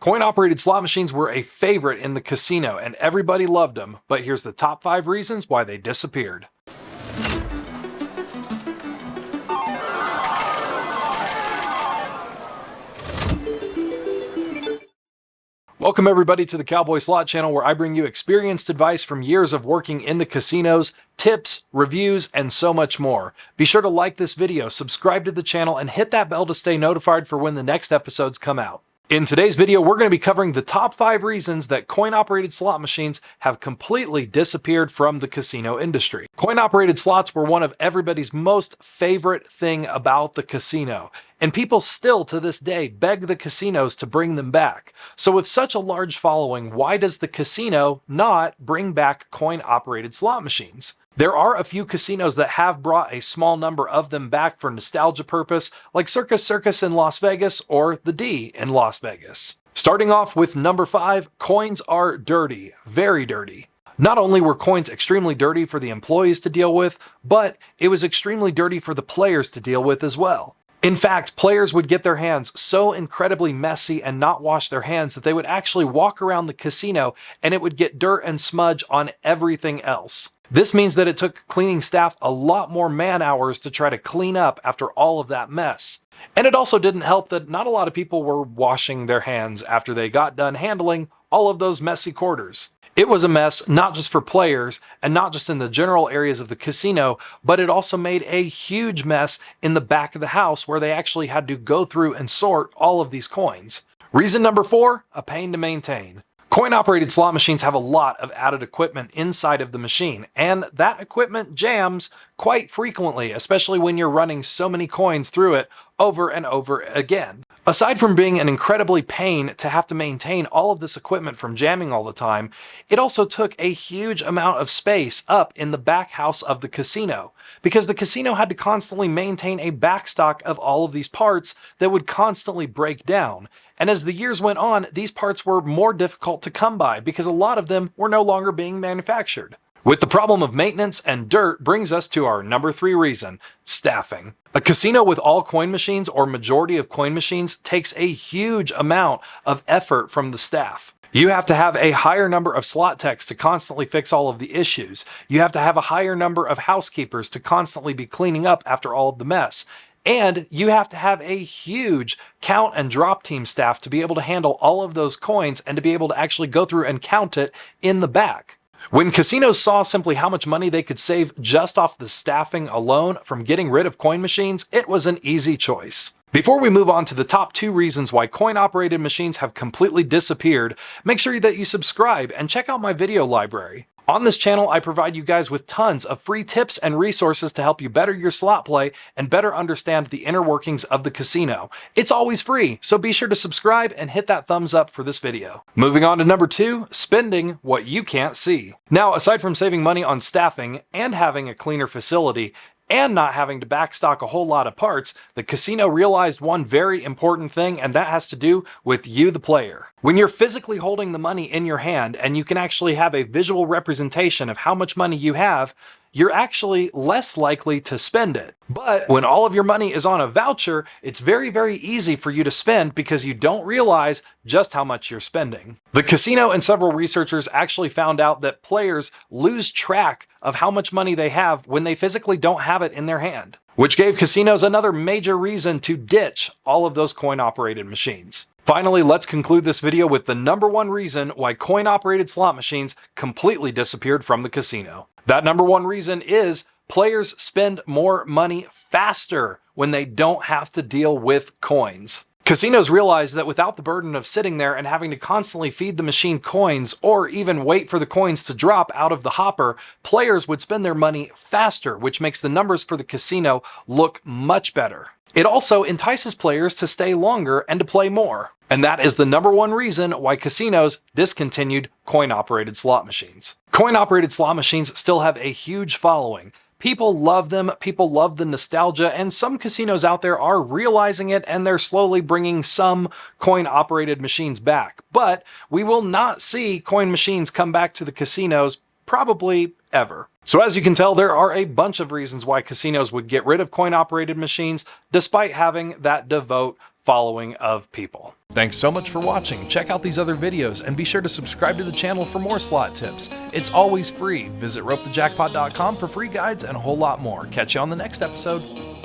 Coin-operated slot machines were a favorite in the casino and everybody loved them, but here's the top 5 reasons why they disappeared. Welcome everybody to the Cowboy Slot Channel, where I bring you experienced advice from years of working in the casinos, tips, reviews, and so much more. Be sure to like this video, subscribe to the channel, and hit that bell to stay notified for when the next episodes come out. In today's video, we're going to be covering the top 5 reasons that coin-operated slot machines have completely disappeared from the casino industry. Coin-operated slots were one of everybody's most favorite thing about the casino, and people still to this day beg the casinos to bring them back. So with such a large following, why does the casino not bring back coin-operated slot machines? There are a few casinos that have brought a small number of them back for nostalgia purpose, like Circus in Las Vegas or the D in Las Vegas. Starting off with number 5, coins are dirty, very dirty. Not only were coins extremely dirty for the employees to deal with, but it was extremely dirty for the players to deal with as well. In fact, players would get their hands so incredibly messy and not wash their hands that they would actually walk around the casino and it would get dirt and smudge on everything else. This means that it took cleaning staff a lot more man hours to try to clean up after all of that mess. And it also didn't help that not a lot of people were washing their hands after they got done handling all of those messy quarters. It was a mess not just for players and not just in the general areas of the casino, but it also made a huge mess in the back of the house where they actually had to go through and sort all of these coins. Reason number 4, a pain to maintain. Coin-operated slot machines have a lot of added equipment inside of the machine, and that equipment jams quite frequently, especially when you're running so many coins through it over and over again. Aside from being an incredibly pain to have to maintain all of this equipment from jamming all the time, it also took a huge amount of space up in the back house of the casino, because the casino had to constantly maintain a backstock of all of these parts that would constantly break down. And as the years went on, these parts were more difficult to come by because a lot of them were no longer being manufactured. With the problem of maintenance and dirt brings us to our number 3 reason, staffing. A casino with all coin machines or majority of coin machines takes a huge amount of effort from the staff. You have to have a higher number of slot techs to constantly fix all of the issues. You have to have a higher number of housekeepers to constantly be cleaning up after all of the mess. And you have to have a huge count and drop team staff to be able to handle all of those coins and to be able to actually go through and count it in the back. When casinos saw simply how much money they could save just off the staffing alone from getting rid of coin machines, it was an easy choice. Before we move on to the top 2 reasons why coin-operated machines have completely disappeared, make sure that you subscribe and check out my video library. On this channel, I provide you guys with tons of free tips and resources to help you better your slot play and better understand the inner workings of the casino. It's always free, so be sure to subscribe and hit that thumbs up for this video. Moving on to number 2, spending what you can't see. Now, aside from saving money on staffing and having a cleaner facility, and not having to backstock a whole lot of parts, the casino realized one very important thing, and that has to do with you, the player. When you're physically holding the money in your hand and you can actually have a visual representation of how much money you have, you're actually less likely to spend it. But when all of your money is on a voucher, it's very, very easy for you to spend because you don't realize just how much you're spending. The casino and several researchers actually found out that players lose track of how much money they have when they physically don't have it in their hand, which gave casinos another major reason to ditch all of those coin-operated machines. Finally, let's conclude this video with the number 1 reason why coin-operated slot machines completely disappeared from the casino. That number 1 reason is players spend more money faster when they don't have to deal with coins. Casinos realize that without the burden of sitting there and having to constantly feed the machine coins or even wait for the coins to drop out of the hopper, players would spend their money faster, which makes the numbers for the casino look much better. It also entices players to stay longer and to play more. And that is the number 1 reason why casinos discontinued coin-operated slot machines. Coin-operated slot machines still have a huge following. People love them, people love the nostalgia, and some casinos out there are realizing it and they're slowly bringing some coin-operated machines back. But we will not see coin machines come back to the casinos probably ever. So as you can tell, there are a bunch of reasons why casinos would get rid of coin-operated machines despite having that devout following of people. Thanks so much for watching. Check out these other videos and be sure to subscribe to the channel for more slot tips. It's always free. Visit ropethejackpot.com for free guides and a whole lot more. Catch you on the next episode.